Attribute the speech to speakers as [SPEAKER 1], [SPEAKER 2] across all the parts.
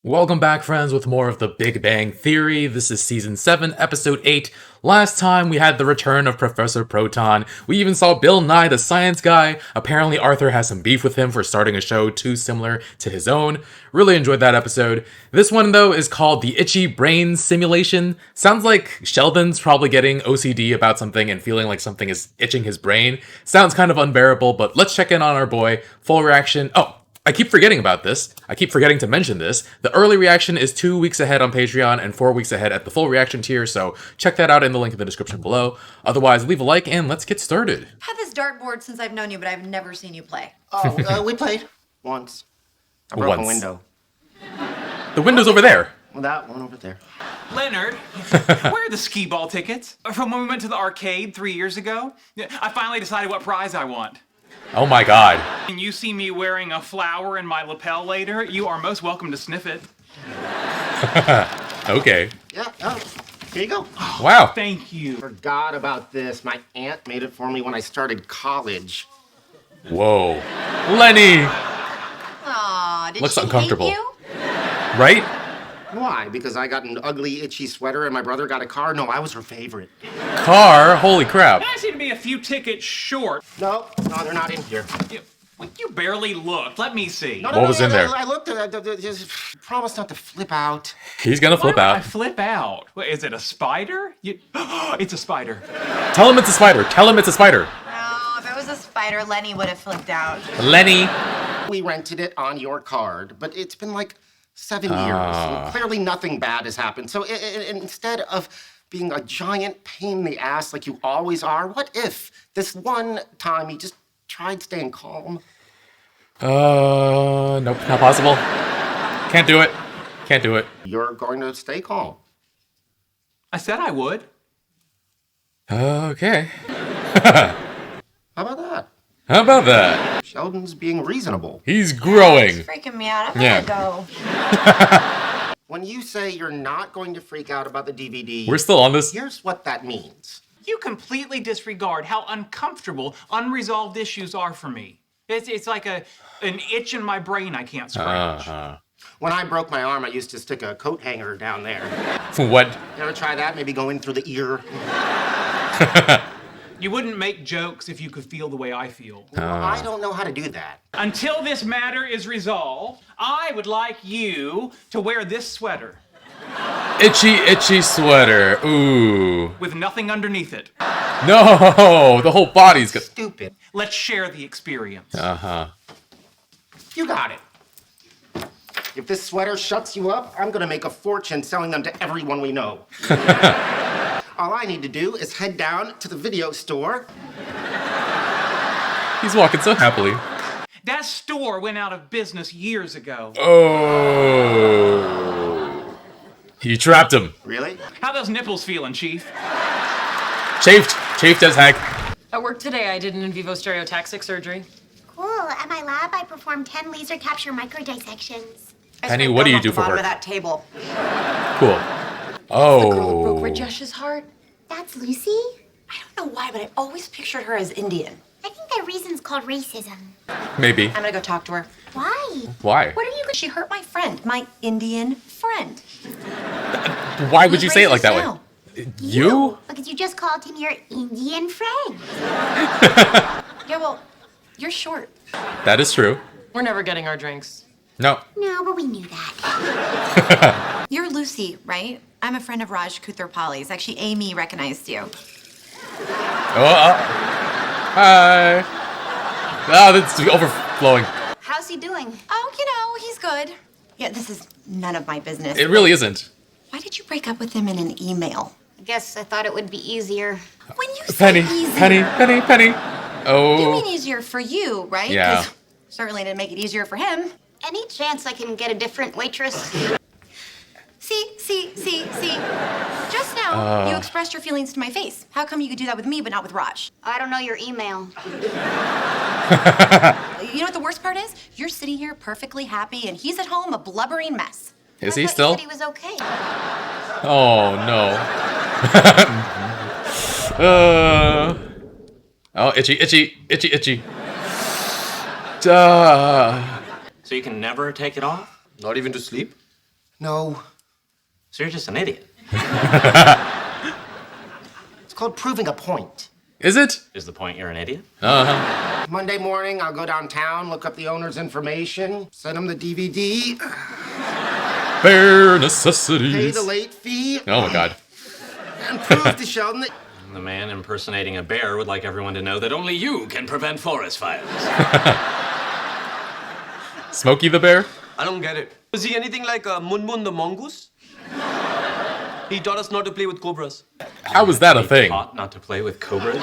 [SPEAKER 1] Welcome back, friends, with more of the Big Bang Theory. This is Season 7, Episode 8. Last time, we had the return of Professor Proton. We even saw Bill Nye, the science guy. Apparently, Arthur has some beef with him for starting a show too similar to his own. Really enjoyed that episode. This one, though, is called The Itchy Brain Simulation. Sounds like Sheldon's probably getting OCD about something and feeling like something is itching his brain. Sounds kind of unbearable, but let's check in on our boy. Full reaction. Oh, I keep forgetting about this. I keep forgetting to mention this. The early reaction is 2 weeks ahead on Patreon and 4 weeks ahead at the full reaction tier, so check that out in the link in the description below. Otherwise, leave a like and let's get started.
[SPEAKER 2] I've had this dartboard since I've known you, but I've never seen you play.
[SPEAKER 3] Oh, we played once. I broke
[SPEAKER 1] Once.
[SPEAKER 3] a window.
[SPEAKER 1] The window's over there.
[SPEAKER 3] Well, that one over there.
[SPEAKER 4] Leonard, where are the skee ball tickets? From when we went to the arcade 3 years ago? I finally decided what prize I want.
[SPEAKER 1] Oh my god.
[SPEAKER 4] And you see me wearing a flower in my lapel later, you are most welcome to sniff it.
[SPEAKER 1] Okay.
[SPEAKER 3] Yeah, oh, here you go.
[SPEAKER 1] Wow.
[SPEAKER 4] Thank you.
[SPEAKER 3] Forgot about this. My aunt made it for me when I started college.
[SPEAKER 1] Whoa. Lenny!
[SPEAKER 2] Aw, did
[SPEAKER 1] Looks
[SPEAKER 2] she
[SPEAKER 1] uncomfortable.
[SPEAKER 2] hate you?
[SPEAKER 1] Right?
[SPEAKER 3] Why? Because I got an ugly, itchy sweater and my brother got a car? No, I was her favorite.
[SPEAKER 1] Car? Holy crap.
[SPEAKER 4] I seem to be a few tickets short.
[SPEAKER 3] No, they're not in here.
[SPEAKER 4] You barely looked. Let me see.
[SPEAKER 3] No,
[SPEAKER 1] What was in there?
[SPEAKER 3] I looked at it. Just promise not to flip out.
[SPEAKER 1] He's gonna
[SPEAKER 4] Why
[SPEAKER 1] flip
[SPEAKER 4] would I
[SPEAKER 1] out.
[SPEAKER 4] flip out? What, is it a spider? It's a spider.
[SPEAKER 1] Tell him it's a spider. Tell him it's a spider.
[SPEAKER 2] No, if it was a spider, Lenny would have flipped out.
[SPEAKER 1] Lenny.
[SPEAKER 3] We rented it on your card, but it's been like 7 years. And clearly nothing bad has happened. So instead of being a giant pain in the ass like you always are, what if this one time you just tried staying calm?
[SPEAKER 1] Nope, not possible. Can't do it. Can't do it.
[SPEAKER 3] You're going to stay calm.
[SPEAKER 4] I said I would.
[SPEAKER 1] Okay.
[SPEAKER 3] How about that?
[SPEAKER 1] How about that?
[SPEAKER 3] Sheldon's being reasonable.
[SPEAKER 1] He's growing.
[SPEAKER 2] It's freaking me out. I'm
[SPEAKER 1] Yeah.
[SPEAKER 2] gonna go.
[SPEAKER 3] When you say you're not going to freak out about the DVD,
[SPEAKER 1] We're still on this.
[SPEAKER 3] here's what that means.
[SPEAKER 4] You completely disregard how uncomfortable unresolved issues are for me. It's like an itch in my brain I can't scratch.
[SPEAKER 3] When I broke my arm, I used to stick a coat hanger down there.
[SPEAKER 1] What?
[SPEAKER 3] You ever try that? Maybe go in through the ear?
[SPEAKER 4] You wouldn't make jokes if you could feel the way I feel.
[SPEAKER 3] I don't know how to do that.
[SPEAKER 4] Until this matter is resolved, I would like you to wear this sweater
[SPEAKER 1] Itchy, itchy sweater. Ooh.
[SPEAKER 4] with nothing underneath it.
[SPEAKER 1] No, the whole body's got.
[SPEAKER 3] Stupid.
[SPEAKER 4] Let's share the experience.
[SPEAKER 3] You got it. If this sweater shuts you up, I'm gonna make a fortune selling them to everyone we know. All I need to do is head down to the video store.
[SPEAKER 1] He's walking so happily.
[SPEAKER 4] That store went out of business years ago.
[SPEAKER 1] Oh. You trapped him.
[SPEAKER 3] Really?
[SPEAKER 4] How those nipples feeling, Chief?
[SPEAKER 1] Chafed. Chafed as heck.
[SPEAKER 5] At work today, I did an in vivo stereotaxic surgery.
[SPEAKER 6] Cool. At my lab, I performed 10 laser capture microdissections.
[SPEAKER 1] Penny, what do you do for
[SPEAKER 2] Bottom
[SPEAKER 1] work?
[SPEAKER 2] of that table.
[SPEAKER 1] Cool.
[SPEAKER 5] Girl who broke
[SPEAKER 1] Oh.
[SPEAKER 5] Rajesh's heart.
[SPEAKER 6] That's Lucy?
[SPEAKER 2] I don't know why, but I always pictured her as Indian.
[SPEAKER 6] I think that reason's called racism.
[SPEAKER 1] Maybe.
[SPEAKER 2] I'm gonna go talk to her.
[SPEAKER 6] Why?
[SPEAKER 1] Why?
[SPEAKER 2] What are you? She hurt my friend, my Indian friend.
[SPEAKER 1] Why would you
[SPEAKER 2] Who's
[SPEAKER 1] say it like
[SPEAKER 2] racist
[SPEAKER 1] that
[SPEAKER 2] now?
[SPEAKER 1] way? You?
[SPEAKER 6] Because you just called him your Indian friend.
[SPEAKER 2] Yeah, well, you're short.
[SPEAKER 1] That is true.
[SPEAKER 5] We're never getting our drinks.
[SPEAKER 1] No.
[SPEAKER 6] No, but we knew that.
[SPEAKER 2] You're Lucy, right? I'm a friend of Raj Kutherpali's. Actually, Amy recognized you.
[SPEAKER 1] Oh, hi. Oh, that's overflowing.
[SPEAKER 2] How's he doing? Oh, he's good. Yeah, this is none of my business.
[SPEAKER 1] It really isn't.
[SPEAKER 2] Why did you break up with him in an email?
[SPEAKER 6] I guess I thought it would be easier.
[SPEAKER 2] When you say
[SPEAKER 1] Penny,
[SPEAKER 2] easier,
[SPEAKER 1] Penny.
[SPEAKER 2] you
[SPEAKER 1] Oh.
[SPEAKER 2] mean easier for you, right?
[SPEAKER 1] Yeah.
[SPEAKER 2] 'Cause certainly didn't make it easier for him.
[SPEAKER 6] Any chance I can get a different waitress?
[SPEAKER 2] See. Just now, you expressed your feelings to my face. How come you could do that with me, but not with Raj?
[SPEAKER 6] I don't know your email.
[SPEAKER 2] You know what the worst part is? You're sitting here perfectly happy, and he's at home a blubbering mess.
[SPEAKER 1] Is
[SPEAKER 6] I
[SPEAKER 1] he
[SPEAKER 6] thought
[SPEAKER 1] still?
[SPEAKER 6] You said he was okay.
[SPEAKER 1] Oh, no. Oh, itchy.
[SPEAKER 7] So you can never take it off? Not even to sleep?
[SPEAKER 3] No.
[SPEAKER 7] So you're just an idiot.
[SPEAKER 3] It's called proving a point.
[SPEAKER 1] Is it?
[SPEAKER 7] Is the point you're an idiot?
[SPEAKER 3] Monday morning, I'll go downtown, look up the owner's information, send him the DVD,
[SPEAKER 1] Bare
[SPEAKER 3] pay
[SPEAKER 1] necessities.
[SPEAKER 3] the late fee,
[SPEAKER 1] Oh my god.
[SPEAKER 3] and prove to Sheldon that
[SPEAKER 7] The man impersonating a bear would like everyone to know that only you can prevent forest fires.
[SPEAKER 1] Smokey the Bear?
[SPEAKER 8] I don't get it. Was he anything like Munmun the mongoose? He taught us not to play with cobras.
[SPEAKER 1] How was that a thing?
[SPEAKER 7] Taught not to play with cobras?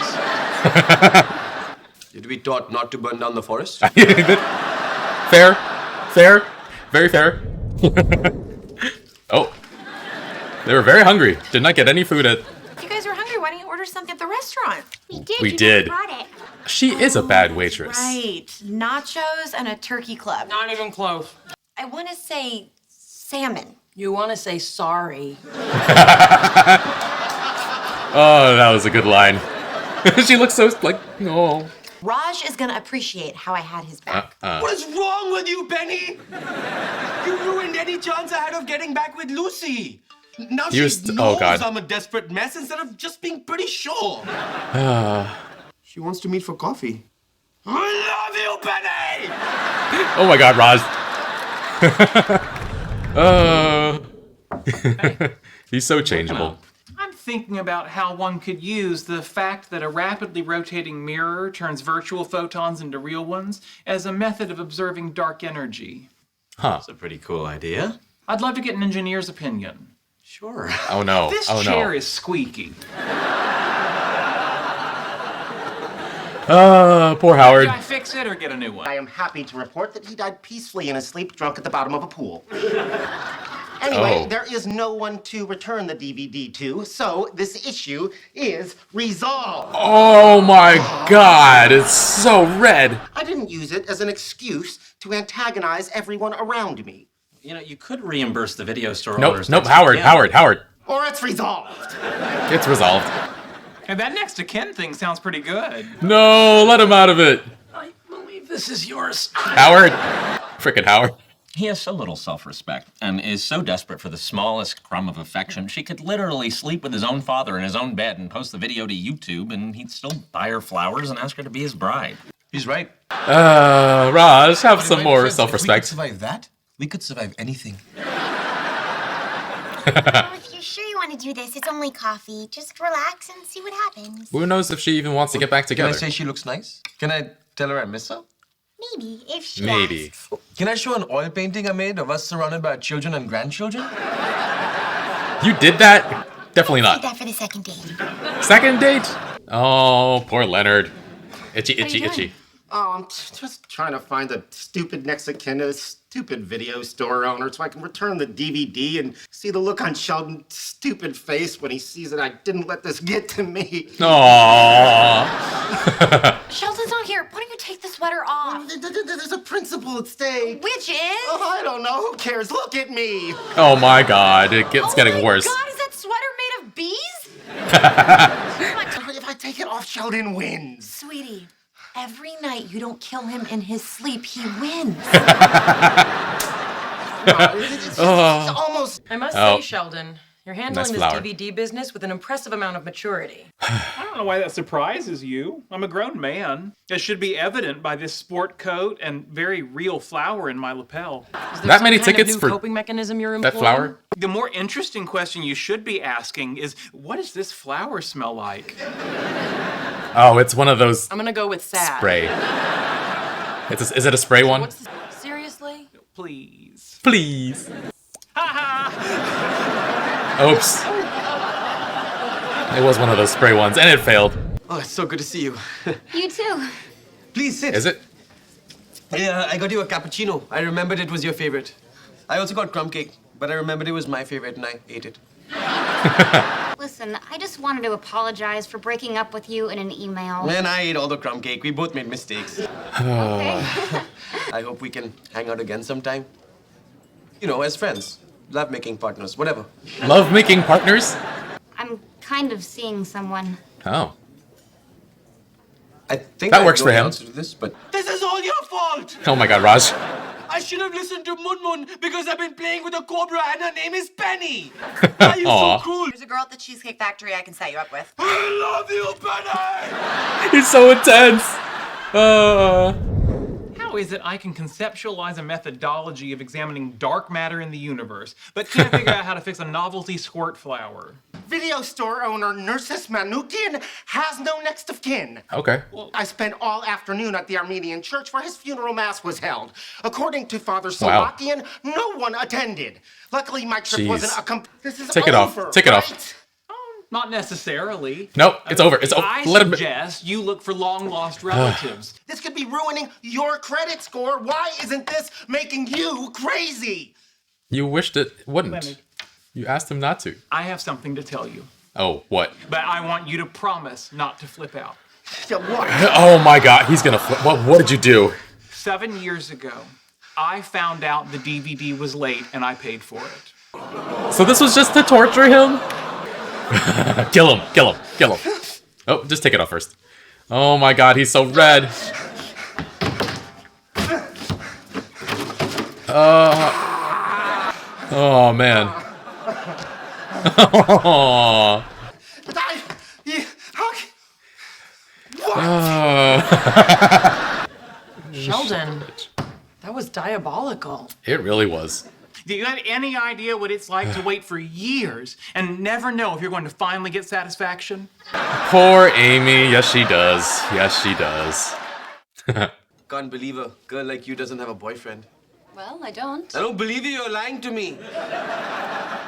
[SPEAKER 8] Did we taught not to burn down the forest?
[SPEAKER 1] Fair. Fair. Very fair. Oh. They were very hungry. Did not get any food at...
[SPEAKER 2] If you guys were hungry, why didn't you order something at the restaurant?
[SPEAKER 6] We did.
[SPEAKER 1] We
[SPEAKER 6] you
[SPEAKER 1] did.
[SPEAKER 6] Just brought it.
[SPEAKER 1] She is a bad waitress.
[SPEAKER 2] Right. Nachos and a turkey club.
[SPEAKER 5] Not even close.
[SPEAKER 2] I want to say salmon.
[SPEAKER 5] You want to say sorry.
[SPEAKER 1] Oh, that was a good line. She looks so like, oh.
[SPEAKER 2] Raj is going to appreciate how I had his back.
[SPEAKER 8] What is wrong with you, Benny? You ruined any chance I had of getting back with Lucy. Now she knows
[SPEAKER 1] oh god.
[SPEAKER 8] I'm a desperate mess instead of just being pretty sure. She wants to meet for coffee. I love you, Benny!
[SPEAKER 1] Oh my god, Raj. He's so changeable.
[SPEAKER 4] I'm thinking about how one could use the fact that a rapidly rotating mirror turns virtual photons into real ones as a method of observing dark energy.
[SPEAKER 7] That's a pretty cool idea.
[SPEAKER 4] I'd love to get an engineer's opinion.
[SPEAKER 7] Sure.
[SPEAKER 1] Oh no.
[SPEAKER 4] This
[SPEAKER 1] Oh
[SPEAKER 4] chair
[SPEAKER 1] no.
[SPEAKER 4] is squeaky.
[SPEAKER 1] Poor Howard.
[SPEAKER 4] Should I fix it or get a new one?
[SPEAKER 3] I am happy to report that he died peacefully in his sleep, drunk at the bottom of a pool. Anyway,
[SPEAKER 1] Oh.
[SPEAKER 3] there is no one to return the DVD to, so this issue is resolved.
[SPEAKER 1] Oh my god, it's so red.
[SPEAKER 3] I didn't use it as an excuse to antagonize everyone around me.
[SPEAKER 7] You know, you could reimburse the video store
[SPEAKER 1] Nope,
[SPEAKER 7] owners.
[SPEAKER 1] nope,
[SPEAKER 7] next
[SPEAKER 1] Howard,
[SPEAKER 7] weekend.
[SPEAKER 1] Howard.
[SPEAKER 3] Or it's resolved.
[SPEAKER 1] It's resolved.
[SPEAKER 4] And that next to Ken thing sounds pretty good.
[SPEAKER 1] No, let him out of it.
[SPEAKER 7] I believe this is yours.
[SPEAKER 1] Howard. Frickin' Howard.
[SPEAKER 7] He has so little self-respect and is so desperate for the smallest crumb of affection, she could literally sleep with his own father in his own bed and post the video to YouTube, and he'd still buy her flowers and ask her to be his bride.
[SPEAKER 8] He's right.
[SPEAKER 1] Raj, have some more
[SPEAKER 8] If we could
[SPEAKER 1] self-respect.
[SPEAKER 8] survive that, we could survive anything.
[SPEAKER 6] Oh, if you're sure you want to do this, it's only coffee. Just relax and see what happens.
[SPEAKER 1] Who knows if she even wants to get back
[SPEAKER 8] Can I
[SPEAKER 1] together?
[SPEAKER 8] say she looks nice? Can I tell her I miss her?
[SPEAKER 6] Maybe, if she
[SPEAKER 1] Maybe.
[SPEAKER 6] asks.
[SPEAKER 8] Can I show an oil painting I made of us surrounded by our children and grandchildren?
[SPEAKER 1] You did that? Definitely
[SPEAKER 6] Did
[SPEAKER 1] not.
[SPEAKER 6] that for the second date.
[SPEAKER 1] Second date? Oh, poor Leonard. Itchy, itchy, itchy.
[SPEAKER 3] Oh, I'm just trying to find the stupid next of kin to this stupid video store owner so I can return the DVD and see the look on Sheldon's stupid face when he sees that I didn't let this get to me.
[SPEAKER 1] Aww.
[SPEAKER 2] Sheldon's not here. Why don't you take the sweater off?
[SPEAKER 3] There's a principle at stake.
[SPEAKER 2] Which is?
[SPEAKER 3] Oh, I don't know. Who cares? Look at me.
[SPEAKER 1] Oh my god, it's getting worse.
[SPEAKER 2] Oh my God, is that sweater made of bees?
[SPEAKER 3] If I take it off, Sheldon wins.
[SPEAKER 2] Sweetie, every night you don't kill him in his sleep, he wins.
[SPEAKER 3] It's almost.
[SPEAKER 5] I must
[SPEAKER 1] Oh.
[SPEAKER 5] say, Sheldon, you're handling
[SPEAKER 1] Nice
[SPEAKER 5] this
[SPEAKER 1] flower.
[SPEAKER 5] DVD business with an impressive amount of maturity.
[SPEAKER 4] I don't know why that surprises you. I'm a grown man. It should be evident by this sport coat and very real flower in my lapel.
[SPEAKER 5] Is there
[SPEAKER 1] That
[SPEAKER 5] some
[SPEAKER 1] many
[SPEAKER 5] kind of
[SPEAKER 1] tickets
[SPEAKER 5] new
[SPEAKER 1] for
[SPEAKER 5] coping mechanism you're employing?
[SPEAKER 1] that flower?
[SPEAKER 4] The more interesting question you should be asking is, what does this flower smell like?
[SPEAKER 1] Oh, it's one of those
[SPEAKER 5] I'm gonna go with sad.
[SPEAKER 1] spray. Is it a spray one?
[SPEAKER 5] What's the, seriously?
[SPEAKER 4] Please.
[SPEAKER 1] Please. Oops. It was one of those spray ones, and it failed.
[SPEAKER 8] Oh, it's so good to see you.
[SPEAKER 6] You too.
[SPEAKER 8] Please sit.
[SPEAKER 1] Is it?
[SPEAKER 8] Yeah, I got you a cappuccino. I remembered it was your favorite. I also got crumb cake, but I remembered it was my favorite and I ate it.
[SPEAKER 6] Listen, I just wanted to apologize for breaking up with you in an email.
[SPEAKER 8] And I ate all the crumb cake. We both made mistakes.
[SPEAKER 6] Okay.
[SPEAKER 8] I hope we can hang out again sometime. You know, as friends, love-making partners, whatever.
[SPEAKER 1] Love-making partners?
[SPEAKER 6] I'm kind of seeing someone.
[SPEAKER 1] Oh.
[SPEAKER 8] I think
[SPEAKER 1] That
[SPEAKER 8] I
[SPEAKER 1] works
[SPEAKER 8] know
[SPEAKER 1] for
[SPEAKER 8] the
[SPEAKER 1] him.
[SPEAKER 8] answer to this, but this is all your fault.
[SPEAKER 1] Oh my god, Raj.
[SPEAKER 8] I I should have listened to Mun because I've been playing with a cobra and her name is Penny. Why are you so cruel?
[SPEAKER 9] There's a girl at the Cheesecake Factory I can set you up with.
[SPEAKER 8] I love you, Penny!
[SPEAKER 1] He's so intense.
[SPEAKER 4] How is it I can conceptualize a methodology of examining dark matter in the universe, but can't figure out how to fix a novelty squirt flower?
[SPEAKER 3] Video store owner Nurses Manoukian has no next of kin.
[SPEAKER 1] Okay.
[SPEAKER 3] I spent all afternoon at the Armenian church where his funeral mass was held. According to Father
[SPEAKER 1] Wow.
[SPEAKER 3] Salakian, no one attended. Luckily, my trip
[SPEAKER 1] Jeez.
[SPEAKER 3] wasn't a This is
[SPEAKER 1] Take it off.
[SPEAKER 3] over,
[SPEAKER 1] Take it off.
[SPEAKER 3] right?
[SPEAKER 4] Not necessarily.
[SPEAKER 1] Nope, it's over. It's over.
[SPEAKER 4] I
[SPEAKER 1] Let him.
[SPEAKER 4] suggest you look for long-lost relatives.
[SPEAKER 3] This could be ruining your credit score. Why isn't this making you crazy?
[SPEAKER 1] You wished it wouldn't.
[SPEAKER 4] Leonard.
[SPEAKER 1] You asked him not to.
[SPEAKER 4] I have something to tell you,
[SPEAKER 1] Oh, what?
[SPEAKER 4] but I want you to promise not to flip out.
[SPEAKER 3] Yeah, what?
[SPEAKER 1] Oh my God, he's gonna flip. What did you do?
[SPEAKER 4] 7 years ago, I found out the DVD was late and I paid for it.
[SPEAKER 1] So this was just to torture him? Kill him, kill him, kill him. Oh, just take it off first. Oh my God, he's so red. Oh man. Oh.
[SPEAKER 3] But
[SPEAKER 5] Sheldon, that was diabolical.
[SPEAKER 1] It really was.
[SPEAKER 4] Do you have any idea what it's like to wait for years and never know if you're going to finally get satisfaction?
[SPEAKER 1] Poor Amy. Yes, she does. Yes, she does.
[SPEAKER 8] Can't believe a girl like you doesn't have a boyfriend.
[SPEAKER 2] Well, I don't.
[SPEAKER 8] I don't believe you, you're lying to me.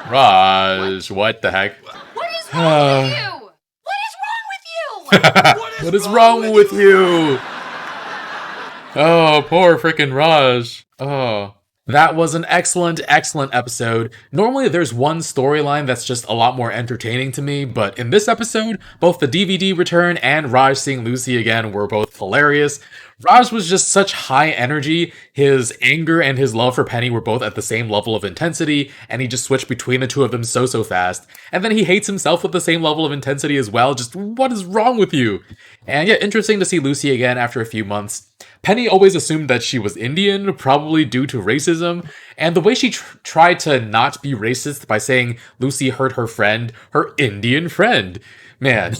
[SPEAKER 1] Raj, what the heck?
[SPEAKER 2] What is wrong with you? What is wrong with you?
[SPEAKER 1] What is wrong with you? Oh, poor freaking Raj. Oh. That was an excellent, excellent episode. Normally there's one storyline that's just a lot more entertaining to me, but in this episode, both the DVD return and Raj seeing Lucy again were both hilarious. Raj was just such high energy. His anger and his love for Penny were both at the same level of intensity, and he just switched between the two of them so fast. And then he hates himself with the same level of intensity as well. Just, what is wrong with you? And yeah, interesting to see Lucy again after a few months. Penny always assumed that she was Indian, probably due to racism, and the way she tried to not be racist by saying Lucy hurt her friend, her Indian friend. Man,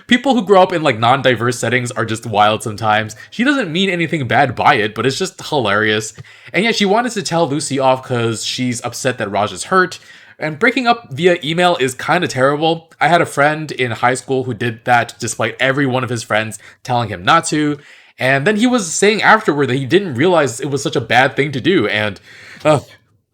[SPEAKER 1] people who grow up in like non-diverse settings are just wild sometimes. She doesn't mean anything bad by it, but it's just hilarious. And yeah, she wanted to tell Lucy off because she's upset that Raj is hurt. And breaking up via email is kind of terrible. I had a friend in high school who did that despite every one of his friends telling him not to. And then he was saying afterward that he didn't realize it was such a bad thing to do. And,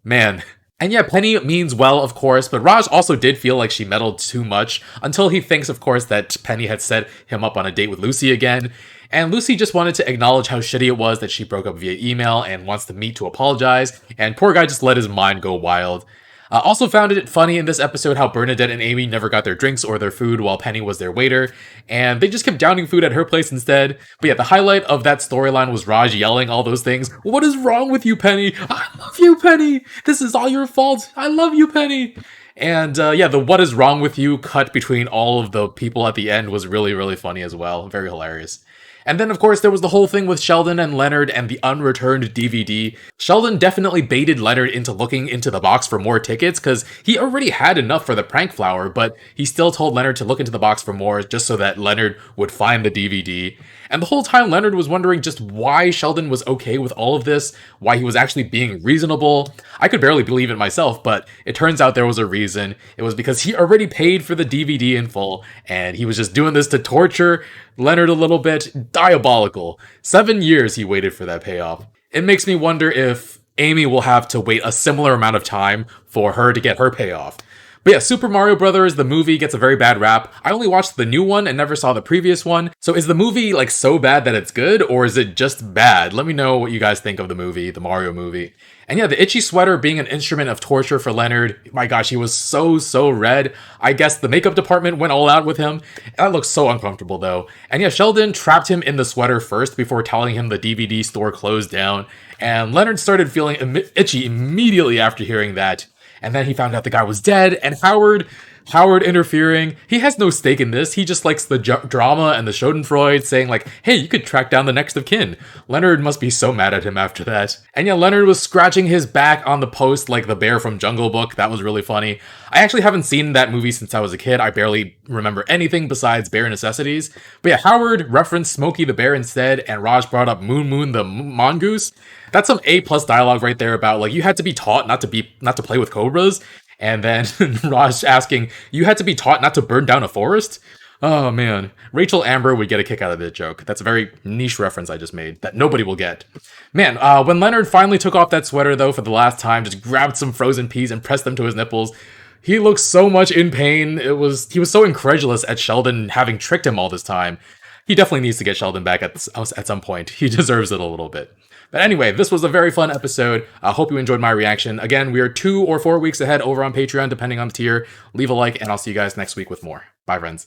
[SPEAKER 1] man. And yeah, Penny means well, of course, but Raj also did feel like she meddled too much until he thinks, of course, that Penny had set him up on a date with Lucy again. And Lucy just wanted to acknowledge how shitty it was that she broke up via email and wants to meet to apologize. And poor guy just let his mind go wild. Also found it funny in this episode how Bernadette and Amy never got their drinks or their food while Penny was their waiter, and they just kept downing food at her place instead. But yeah, the highlight of that storyline was Raj yelling all those things. What is wrong with you, Penny? I love you, Penny! This is all your fault! I love you, Penny! And yeah, the what is wrong with you cut between all of the people at the end was really, really funny as well. Very hilarious. And then, of course, there was the whole thing with Sheldon and Leonard and the unreturned DVD. Sheldon definitely baited Leonard into looking into the box for more tickets because he already had enough for the prank flower, but he still told Leonard to look into the box for more just so that Leonard would find the DVD. And the whole time Leonard was wondering just why Sheldon was okay with all of this, why he was actually being reasonable. I could barely believe it myself, but it turns out there was a reason. It was because he already paid for the DVD in full, and he was just doing this to torture Leonard a little bit. Diabolical. 7 years he waited for that payoff. It makes me wonder if Amy will have to wait a similar amount of time for her to get her payoff. But yeah, Super Mario Brothers, the movie, gets a very bad rap. I only watched the new one and never saw the previous one. So is the movie like so bad that it's good, or is it just bad? Let me know what you guys think of the movie, the Mario movie. And yeah, the itchy sweater being an instrument of torture for Leonard. My gosh, he was so red. I guess the makeup department went all out with him. That looks so uncomfortable though. And yeah, Sheldon trapped him in the sweater first before telling him the DVD store closed down. And Leonard started feeling itchy immediately after hearing that. and then he found out the guy was dead, and Howard interfering. He has no stake in this. He just likes the drama and the schadenfreude, saying like, hey, you could track down the next of kin. Leonard must be so mad at him after that. And yeah, Leonard was scratching his back on the post like the bear from Jungle Book. That was really funny. I actually haven't seen that movie since I was a kid. I barely remember anything besides Bare Necessities. But yeah, Howard referenced Smokey the Bear instead, and Raj brought up Moon the mongoose. That's some A+ dialogue right there about like you had to be taught not to play with cobras. And then Raj asking, you had to be taught not to burn down a forest? Oh man. Rachel Amber would get a kick out of that joke. That's a very niche reference I just made that nobody will get. Man, when Leonard finally took off that sweater though for the last time, just grabbed some frozen peas and pressed them to his nipples, he looked so much in pain. He was so incredulous at Sheldon having tricked him all this time. He definitely needs to get Sheldon back at some point. He deserves it a little bit. But anyway, this was a very fun episode. I hope you enjoyed my reaction. Again, we are 2 or 4 weeks ahead over on Patreon, depending on the tier. Leave a like, and I'll see you guys next week with more. Bye, friends.